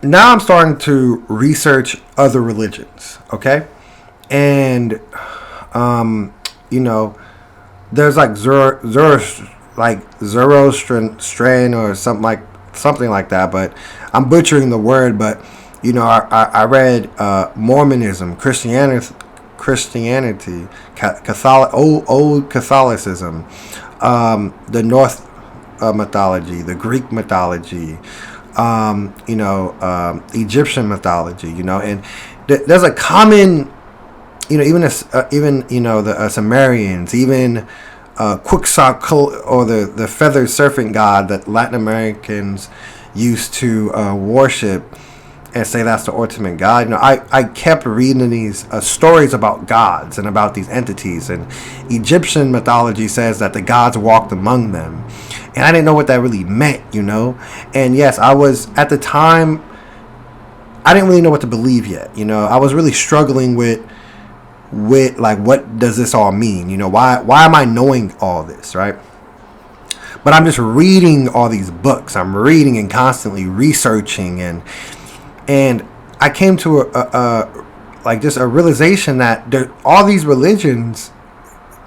now I'm starting to research other religions. Okay, and you know, there's like Zoroastrian or something like that. But I'm butchering the word. But I read Mormonism, Christianity, Catholic, old Catholicism, the North mythology, the Greek mythology, Egyptian mythology. And there's a common, even the Sumerians, even Quetzalcoatl, or the feathered serpent god that Latin Americans used to worship and say that's the ultimate God. I kept reading these stories about gods and about these entities, and Egyptian mythology says that the gods walked among them, and I didn't know what that really meant. And yes, I was at the time, I didn't really know what to believe yet. I was really struggling with like, what does this all mean? Why am I knowing all this, right? But I'm just reading all these books. I'm reading and constantly researching, and I came to a realization that all these religions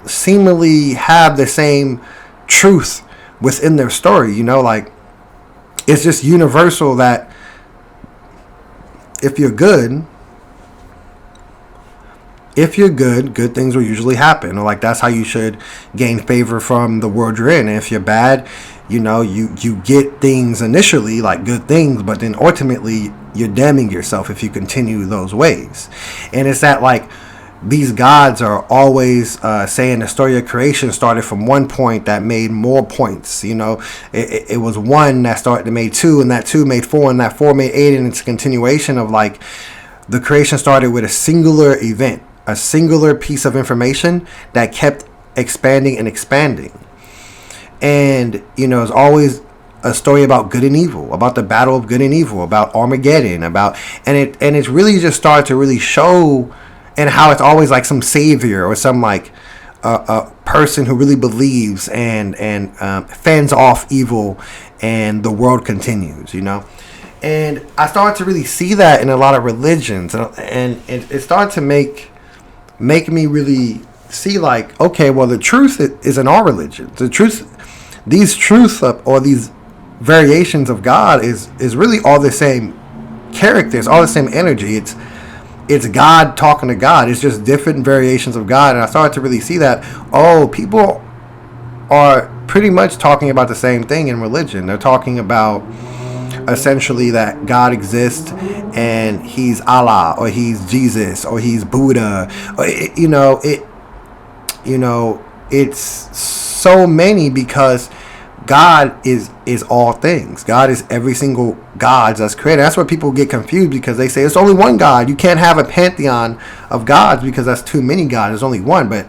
seemingly have the same truth within their story. Like, it's just universal that if you're good, good things will usually happen. Or like, that's how you should gain favor from the world you're in. And if you're bad, you get things initially, like good things, but then ultimately you're damning yourself if you continue those ways. And it's that, like, these gods are always saying the story of creation started from one point that made more points. It was one that started to make two, and that two made four, and that four made eight, and it's a continuation of, like, the creation started with a singular event, a singular piece of information that kept expanding and expanding. And it's always a story about good and evil, about the battle of good and evil, about Armageddon, and it's really just started to really show, and how it's always like some savior or some, like, a person who really believes and fends off evil, and the world continues. And I started to really see that in a lot of religions, and it started to make me really see, like, okay, well, the truth is in all religions. The truth, these truths or these variations of God is really all the same characters, all the same energy. It's God talking to God. It's just different variations of God. And I started to really see that, people are pretty much talking about the same thing in religion. They're talking about essentially that God exists, and he's Allah, or he's Jesus, or he's Buddha. It's so many, because God is all things. God is every single God that's created. That's where people get confused, because they say it's only one God. You can't have a pantheon of gods because that's too many gods. There's only one. But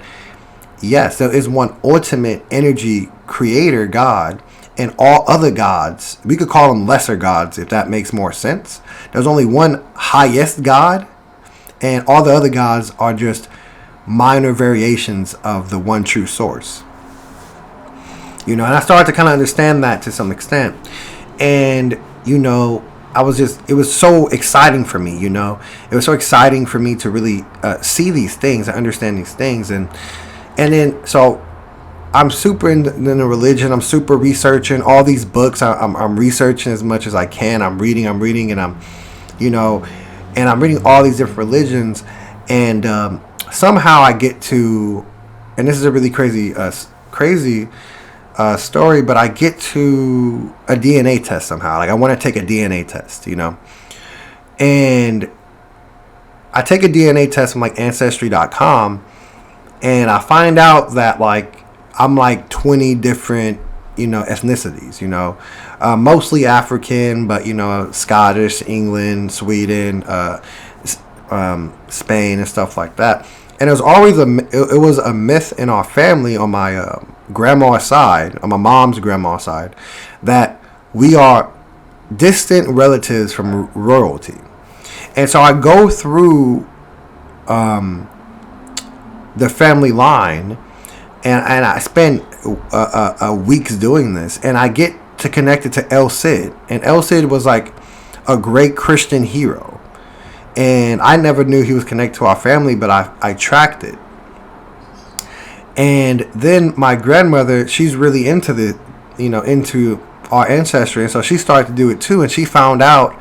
yes, there is one ultimate energy creator God, and all other gods, we could call them lesser gods if that makes more sense. There's only one highest God, and all the other gods are just minor variations of the one true source. And I started to kind of understand that to some extent. And, it was so exciting for me, It was so exciting for me to really see these things and understand these things. And then, so I'm super in the religion. I'm super researching all these books. I'm researching as much as I can. I'm reading, and I'm reading all these different religions. And somehow I get to, and this is a really crazy story, but I get to a DNA test somehow. Like, I want to take a DNA test, and I take a DNA test from, like, Ancestry.com, and I find out that, like, I'm like 20 different, ethnicities, mostly African, but, Scottish, England, Sweden, Spain, and stuff like that. And it was always it was a myth in our family on my grandma's side, on my mom's grandma's side, that we are distant relatives from royalty. And so I go through the family line, and I spend weeks doing this, and I get to connect it to El Cid. And El Cid was like a great Christian hero. And I never knew he was connected to our family, but I tracked it. And then my grandmother, she's really into into our ancestry. And so she started to do it too. And she found out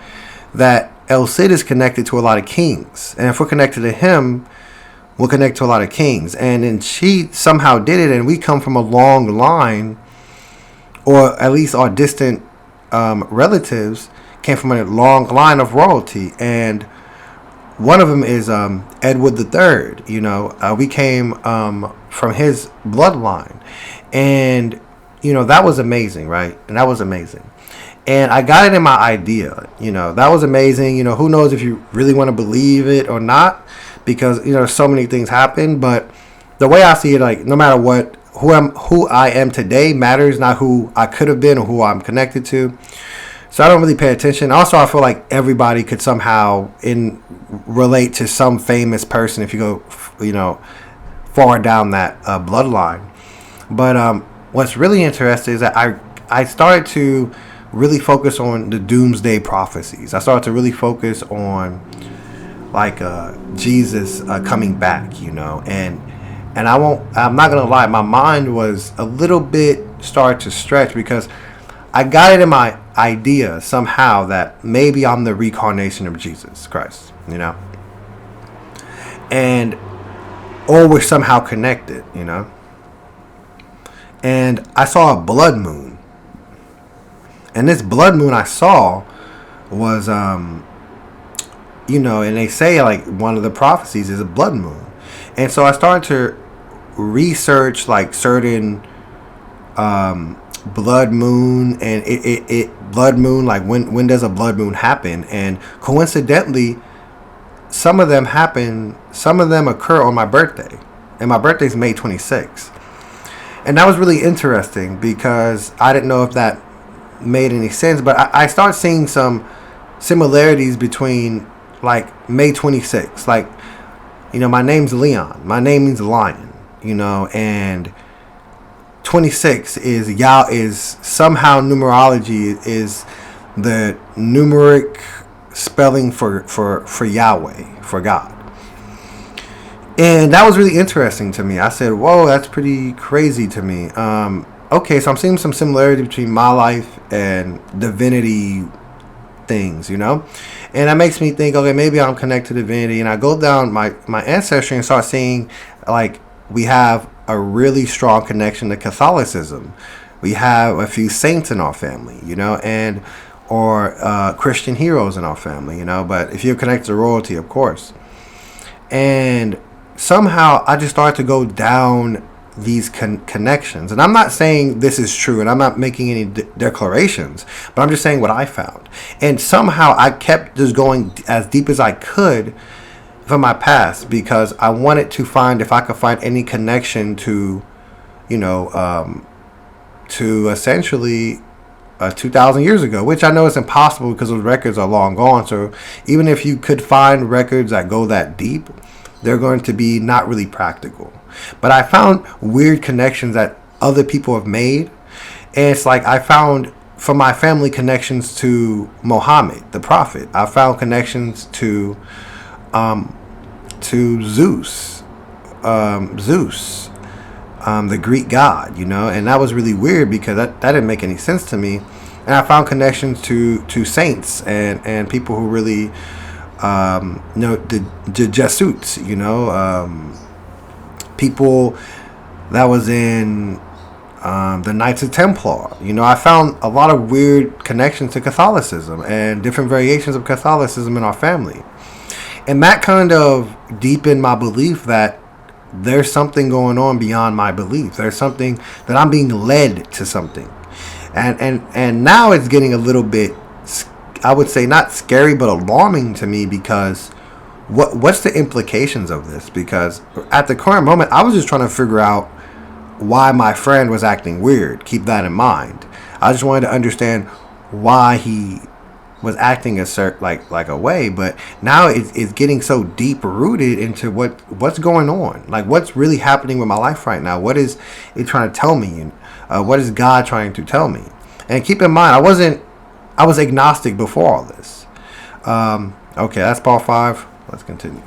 that El Cid is connected to a lot of kings. And if we're connected to him, we'll connect to a lot of kings. And then she somehow did it. And we come from a long line, or at least our distant relatives came from a long line of royalty. And one of them is Edward III. We came from his bloodline. And, that was amazing, right? And that was amazing. And I got it in my idea. That was amazing. Who knows if you really want to believe it or not, because, so many things happen. But the way I see it, like, no matter what, who I am today matters, not who I could have been or who I'm connected to. So I don't really pay attention. Also, I feel like everybody could somehow relate to some famous person if you go, far down that bloodline. But what's really interesting is that I started to really focus on the doomsday prophecies. I started to really focus on like Jesus coming back, and I'm not gonna lie, my mind was a little bit started to stretch, because I got it in my idea somehow that maybe I'm the reincarnation of Jesus Christ, and or we're somehow connected, And I saw a blood moon, and this blood moon I saw was, and they say like one of the prophecies is a blood moon, and so I started to research like certain blood moon, and it blood moon, like when does a blood moon happen? And coincidentally, some of them occur on my birthday, and my birthday's May 26th. And that was really interesting because I didn't know if that made any sense, but I started seeing some similarities between like May 26th, like, my name's Leon, my name means lion, and 26 is somehow numerology is the numeric spelling for Yahweh, for God. And that was really interesting to me. I said, whoa, that's pretty crazy to me. Okay, so I'm seeing some similarity between my life and divinity things, And that makes me think, okay, maybe I'm connected to divinity. And I go down my ancestry and start seeing, like, we have a really strong connection to Catholicism. We have a few saints in our family, or Christian heroes in our family, But if you're connected to royalty, of course. And somehow I just started to go down these connections. And I'm not saying this is true, and I'm not making any declarations, but I'm just saying what I found. And somehow I kept just going as deep as I could from my past, because I wanted to find if I could find any connection to, to essentially 2,000 years ago, which I know is impossible because those records are long gone. So even if you could find records that go that deep, they're going to be not really practical. But I found weird connections that other people have made. And it's like I found from my family connections to Muhammad, the prophet. I found connections to Zeus, the Greek god, and that was really weird because that didn't make any sense to me. And I found connections to saints and people who really, the Jesuits, people that was in the Knights of Templar. I found a lot of weird connections to Catholicism and different variations of Catholicism in our family. And that kind of deepened my belief that there's something going on beyond my belief. There's something that I'm being led to something. And now it's getting a little bit, I would say not scary, but alarming to me, because what's the implications of this? Because at the current moment, I was just trying to figure out why my friend was acting weird. Keep that in mind. I just wanted to understand why he was acting a certain like a way, but now it's getting so deep rooted into what's going on, like what's really happening with my life right now. What is it trying to tell me? What is God trying to tell me? And keep in mind, I was agnostic before all this. Okay, that's ball 5. Let's continue.